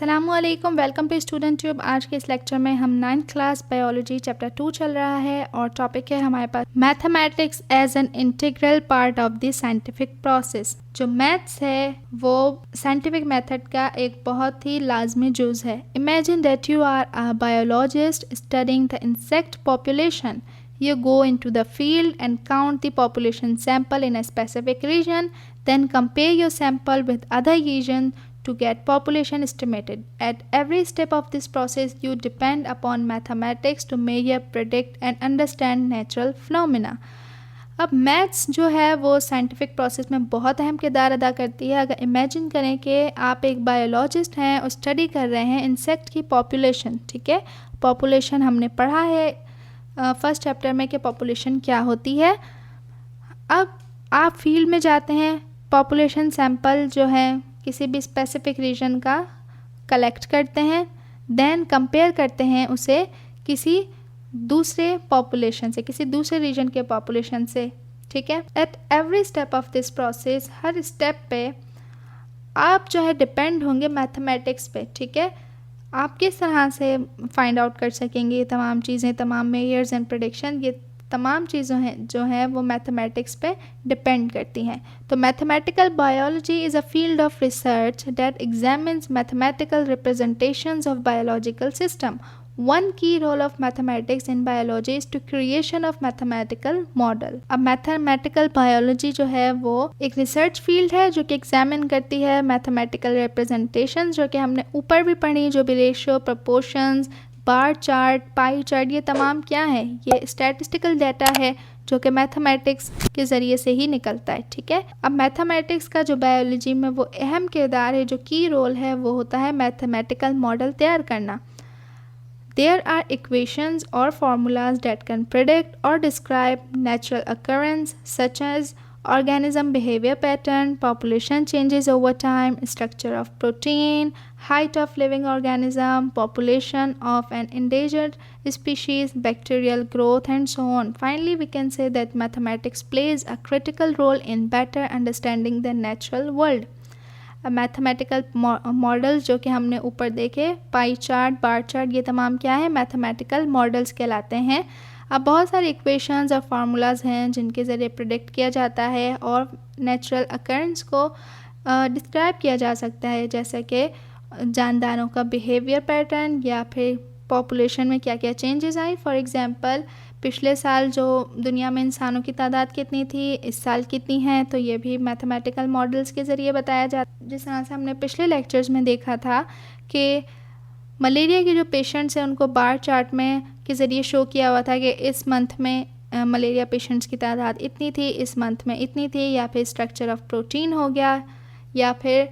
अस्सलामुअलैकुम, welcome to student tube. आज के इस लेक्चर में हम 9th क्लास बायोलॉजी चैप्टर 2 चल रहा है और टॉपिक है हमारे पास mathematics as an integral part of the scientific process. जो मैथ्स है वो साइंटिफिक मेथड का एक बहुत ही लाजमी जुज़ है। Imagine that you are a biologist studying the insect population. You go into the field and count the population sample in a specific region, then compare your sample with other regions to get population estimated. At every step of this process, you depend upon mathematics to measure, predict and understand natural phenomena. अब maths जो है वो scientific process में बहुत अहम किरदार अदा करती है। अगर इमेजिन करें कि आप एक बायोलॉजिस्ट हैं और स्टडी कर रहे हैं इंसेक्ट की पॉपुलेशन, ठीक है। पॉपुलेशन हमने पढ़ा है फर्स्ट चैप्टर में कि पॉपुलेशन क्या होती है। अब आप फील्ड में जाते हैं, पॉपुलेशन सैंपल जो है किसी भी स्पेसिफिक रीजन का कलेक्ट करते हैं, देन कंपेयर करते हैं उसे किसी दूसरे पॉपुलेशन से, किसी दूसरे रीजन के पॉपुलेशन से, ठीक है। At every step of this process, her step पे आप जो है डिपेंड होंगे मैथमेटिक्स पे, ठीक है। आप किस तरह से फाइंड आउट कर सकेंगे ये तमाम चीज़ें, तमाम मेजर्स एंड प्रेडिक्शन, ये तमाम चीज़ों हैं जो हैं वो मैथमेटिक्स पे डिपेंड करती हैं। तो mathematical biology is a field of research that examines mathematical representations of biological system. One key role of mathematics in biology is to creation of mathematical model. अब मैथमेटिकल बायोलॉजी जो है वो एक research field है जो कि examine करती है मैथमेटिकल रिप्रेजेंटेशन, जो कि हमने ऊपर भी पढ़ी, जो भी ratio, proportions, bar chart, pie chart, ये तमाम क्या है, ये स्टैटिस्टिकल डाटा है जो कि मैथमेटिक्स के ज़रिए से ही निकलता है, ठीक है। अब मैथमेटिक्स का जो बायोलॉजी में वो अहम किरदार है, जो की रोल है, वो होता है मैथमेटिकल मॉडल तैयार करना. There are equations or formulas that can predict or describe natural occurrence such as organism behavior pattern, population changes over time, structure of protein, height of living organism, population of an endangered species, bacterial growth and so on. Finally, we can say that mathematics plays a critical role in better understanding the natural world. Mathematical models जो कि हमने ऊपर देखे, pie chart, bar chart, ये तमाम क्या है, mathematical models कहलाते हैं. अब बहुत सारे इक्वेशंस और फार्मूलाज हैं जिनके ज़रिए प्रेडिक्ट किया जाता है और नेचुरल अकरेंस को डिस्क्राइब किया जा सकता है, जैसे कि जानदारों का बिहेवियर पैटर्न या फिर पॉपुलेशन में क्या क्या चेंजेस आई. फॉर एग्जांपल, पिछले साल जो दुनिया में इंसानों की तादाद कितनी थी, इस साल कितनी है, तो ये भी मैथमेटिकल मॉडल्स के ज़रिए बताया जाता है. जिस तरह से हमने पिछले लेक्चर्स में देखा था कि मलेरिया के जो पेशेंट्स हैं उनको बार चार्ट में के ज़रिए शो किया हुआ था कि इस मंथ में मलेरिया पेशेंट्स की तादाद इतनी थी, इस मंथ में इतनी थी, या फिर स्ट्रक्चर ऑफ प्रोटीन हो गया, या फिर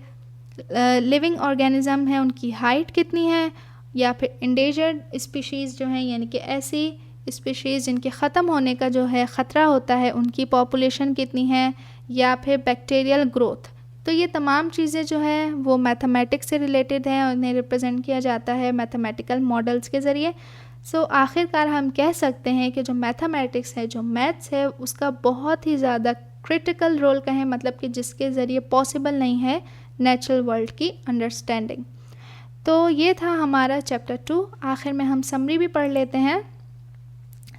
लिविंग ऑर्गेनिज्म है उनकी हाइट कितनी है, या फिर इंडेंजर्ड स्पीशीज़ जो हैं यानी कि ऐसी स्पीशीज़ जिनके ख़त्म होने का जो है ख़तरा होता है, उनकी पॉपुलेशन कितनी है, या फिर बैक्टीरियल ग्रोथ. तो ये तमाम चीज़ें जो है वो मैथमेटिक्स से रिलेटेड हैं और इन्हें रिप्रेजेंट किया जाता है मैथमेटिकल मॉडल्स के ज़रिए. सो आखिरकार हम कह सकते हैं कि जो मैथमेटिक्स है, जो मैथ्स है, उसका बहुत ही ज़्यादा क्रिटिकल रोल कहें, मतलब कि जिसके ज़रिए पॉसिबल नहीं है नेचुरल वर्ल्ड की अंडरस्टैंडिंग. तो ये था हमारा चैप्टर 2. आखिर में हम समरी भी पढ़ लेते हैं.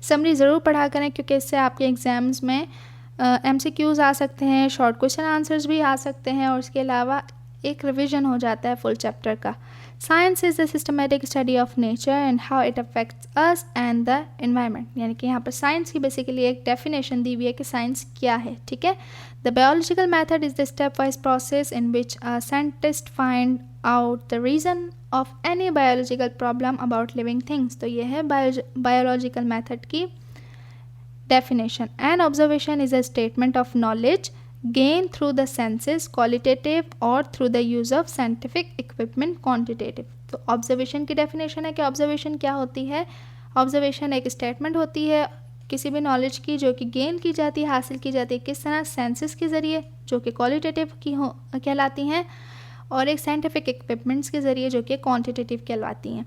समरी ज़रूर पढ़ा करें क्योंकि इससे आपके एग्ज़ाम्स में MCQs आ सकते हैं, शॉर्ट क्वेश्चन आंसर्स भी आ सकते हैं और इसके अलावा एक रिवीजन हो जाता है फुल चैप्टर का. Science is the systematic study of nature and how it affects us and the environment. यानी कि यहाँ पर साइंस की बेसिकली एक डेफिनेशन दी हुई है कि साइंस क्या है, ठीक है. The biological method is the step wise process in which a scientist find out the reason of any biological problem about living things. तो ये है बायोलॉजिकल मैथड की definition. An observation is a statement of knowledge gain through the senses, qualitative, और through the use of scientific equipment, quantitative. तो observation की definition है कि observation क्या होती है. ऑब्जर्वेशन एक स्टेटमेंट होती है किसी भी नॉलेज की जो कि गेन की जाती है, हासिल की जाती है किस तरह, सेंसेस के ज़रिए जो कि क्वालिटेटिव की कहलाती हैं, और एक साइंटिफिक इक्विपमेंट्स के ज़रिए जो कि क्वांटिटेटिव कहलाती हैं.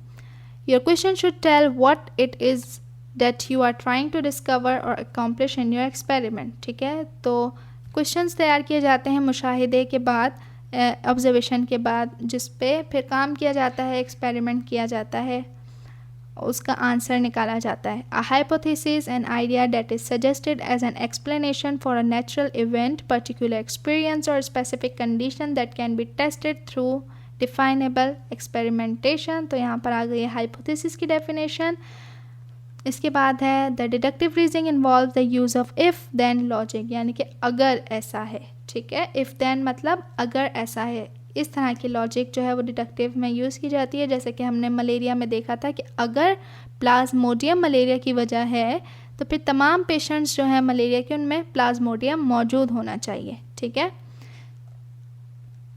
Your question should tell what it is that you are trying to discover or accomplish in your experiment. ठीक है, तो क्वेश्चंस तैयार किए जाते हैं मुशाहिदे के बाद ऑब्जर्वेशन के बाद जिस पे फिर काम किया जाता है, एक्सपेरिमेंट किया जाता है, उसका आंसर निकाला जाता है। A hypothesis an idea that is suggested as an explanation for a natural event, particular experience और specific condition that can be tested through definable experimentation. तो यहाँ पर आ गई है हाइपोथेसिस की डेफिनेशन। इसके बाद है the deductive reasoning involve the use of if then logic, यानी कि अगर ऐसा है, ठीक है, इफ़ देन मतलब अगर ऐसा है। इस तरह की लॉजिक जो है वो डिडक्टिव में यूज़ की जाती है। जैसे कि हमने मलेरिया में देखा था कि अगर प्लाज्मोडियम मलेरिया की वजह है तो फिर तमाम पेशेंट्स जो हैं मलेरिया के उनमें प्लाज्मोडियम मौजूद होना चाहिए, ठीक है।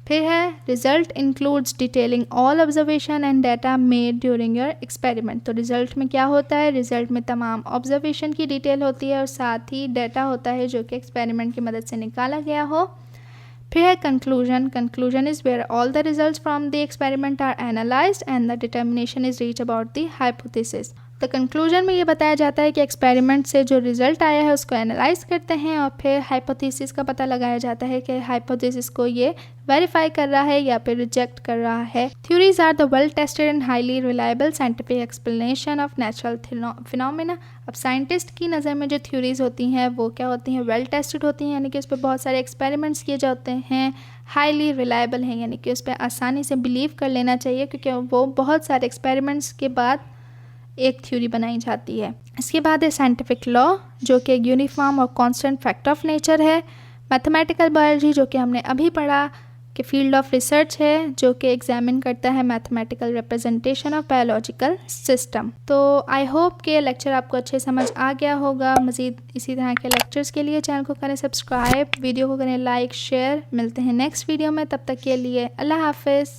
फिर है result includes detailing all observation and data made during your experiment. तो रिजल्ट में क्या होता है, रिजल्ट में तमाम ऑब्जर्वेशन की डिटेल होती है और साथ ही डाटा होता है जो कि एक्सपेरिमेंट की मदद से निकाला गया हो। फिर है conclusion. Conclusion is where all the results from the experiment are analysed and the determination is reach about the hypothesis. तो कंक्लूजन में ये बताया जाता है कि एक्सपेरिमेंट से जो रिजल्ट आया है उसको एनालाइज करते हैं और फिर हाइपोथेसिस का पता लगाया जाता है कि हाइपोथेसिस को ये वेरीफाई कर रहा है या फिर रिजेक्ट कर रहा है। Theories are the well tested and highly reliable scientific explanation of natural phenomena. अब साइंटिस्ट की नज़र में जो थ्योरीज होती हैं वो क्या होती हैं, वेल टेस्टेड होती हैं, यानी कि उस पर बहुत सारे एक्सपेरिमेंट्स किए जाते हैं। हाईली रिलायबल हैं, यानी कि उस पर आसानी से बिलीव कर लेना चाहिए क्योंकि वो बहुत सारे एक्सपेरिमेंट्स के बाद एक थ्योरी बनाई जाती है। इसके बाद है साइंटिफिक लॉ जो कि एक यूनिफॉर्म और कांस्टेंट फैक्ट ऑफ नेचर है। मैथमेटिकल बायोलॉजी जो कि हमने अभी पढ़ा कि फील्ड ऑफ रिसर्च है जो कि एग्जामिन करता है mathematical representation of biological system. तो आई होप कि लेक्चर आपको अच्छे समझ आ गया होगा। मज़ीद इसी तरह के लेक्चर्स के लिए चैनल को करें सब्सक्राइब, वीडियो को करें लाइक शेयर। मिलते हैं नेक्स्ट वीडियो में, तब तक के लिए अल्लाह हाफिज़।